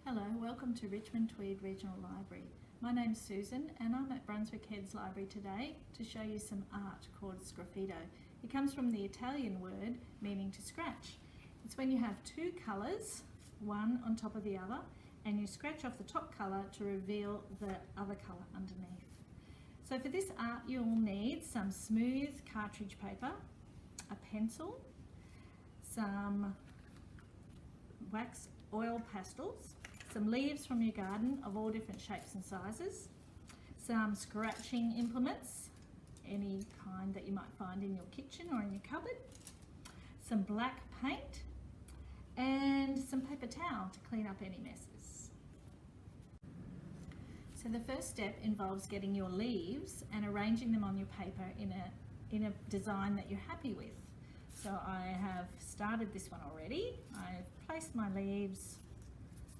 Hello, welcome to Richmond Tweed Regional Library. My name's Susan and I'm at Brunswick Heads Library today to show you some art called Sgraffito. It comes from the Italian word meaning to scratch. It's when you have two colours, one on top of the other, and you scratch off the top colour to reveal the other colour underneath. So for this art you'll need some smooth cartridge paper, a pencil, some wax oil pastels, some leaves from your garden of all different shapes and sizes, some scratching implements, any kind that you might find in your kitchen or in your cupboard, some black paint, and some paper towel to clean up any messes. So the first step involves getting your leaves and arranging them on your paper in a design that you're happy with. So I have started this one already. I've placed my leaves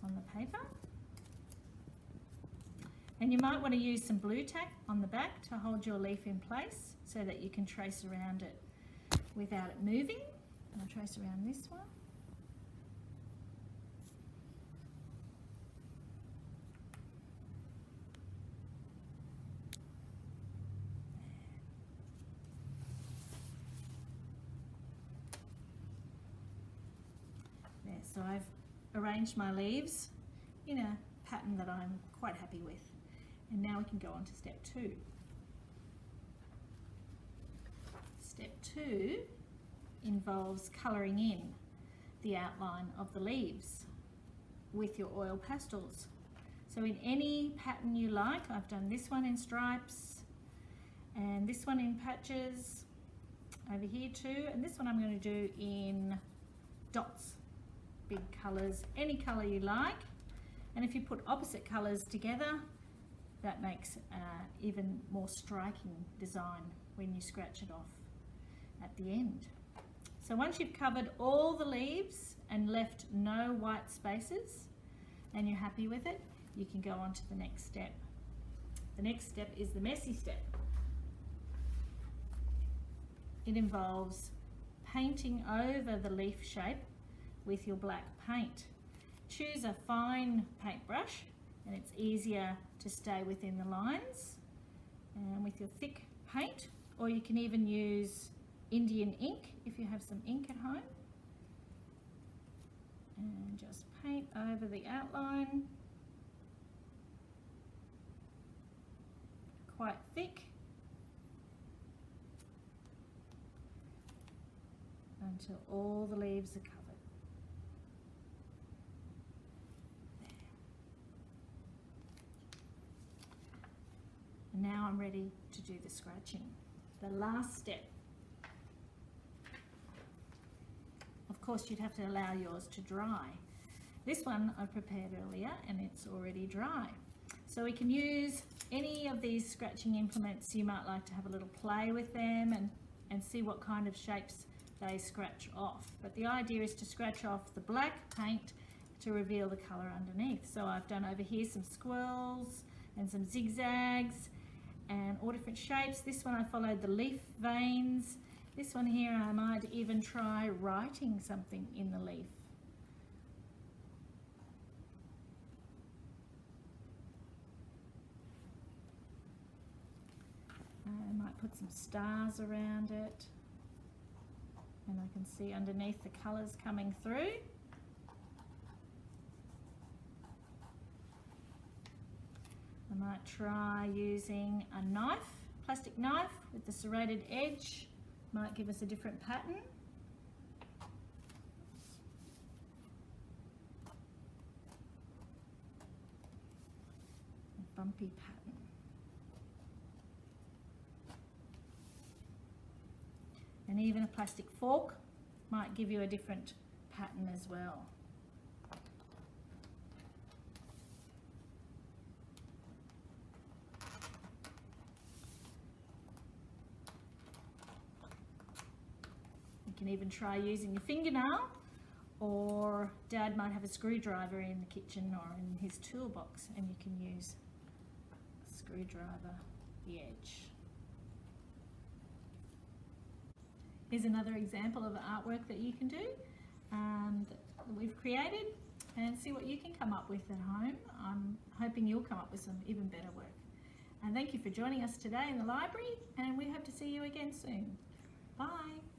on the paper, and you might want to use some blue tack on the back to hold your leaf in place so that you can trace around it without it moving. And I'll trace around this one. There, so I've arranged my leaves in a pattern that I'm quite happy with. And now we can go on to step 2. Step 2 involves colouring in the outline of the leaves with your oil pastels. So in any pattern you like, I've done this one in stripes and this one in patches over here too, and this one I'm going to do in dots. Big colours, any colour you like, and if you put opposite colours together that makes even more striking design when you scratch it off at the end. So once you've covered all the leaves and left no white spaces and you're happy with it, you can go on to the next step. The next step is the messy step. It involves painting over the leaf shape with your black paint. Choose a fine paintbrush and it's easier to stay within the lines with your thick paint, or you can even use Indian ink if you have some ink at home, and just paint over the outline quite thick until all the leaves are covered. And now I'm ready to do the scratching. The last step. Of course you'd have to allow yours to dry. This one I prepared earlier and it's already dry. So we can use any of these scratching implements. You might like to have a little play with them and see what kind of shapes they scratch off. But the idea is to scratch off the black paint to reveal the colour underneath. So I've done over here some squirrels and some zigzags and all different shapes. This one I followed the leaf veins. This one here I might even try writing something in the leaf. I might put some stars around it, and I can see underneath the colours coming through. I might try using a knife, plastic knife with the serrated edge, might give us a different pattern. A bumpy pattern. And even a plastic fork might give you a different pattern as well. You can even try using your fingernail, or Dad might have a screwdriver in the kitchen or in his toolbox and you can use a screwdriver the edge. Here's another example of artwork that you can do that we've created. and see what you can come up with at home. I'm hoping you'll come up with some even better work. And thank you for joining us today in the library, and we hope to see you again soon. Bye.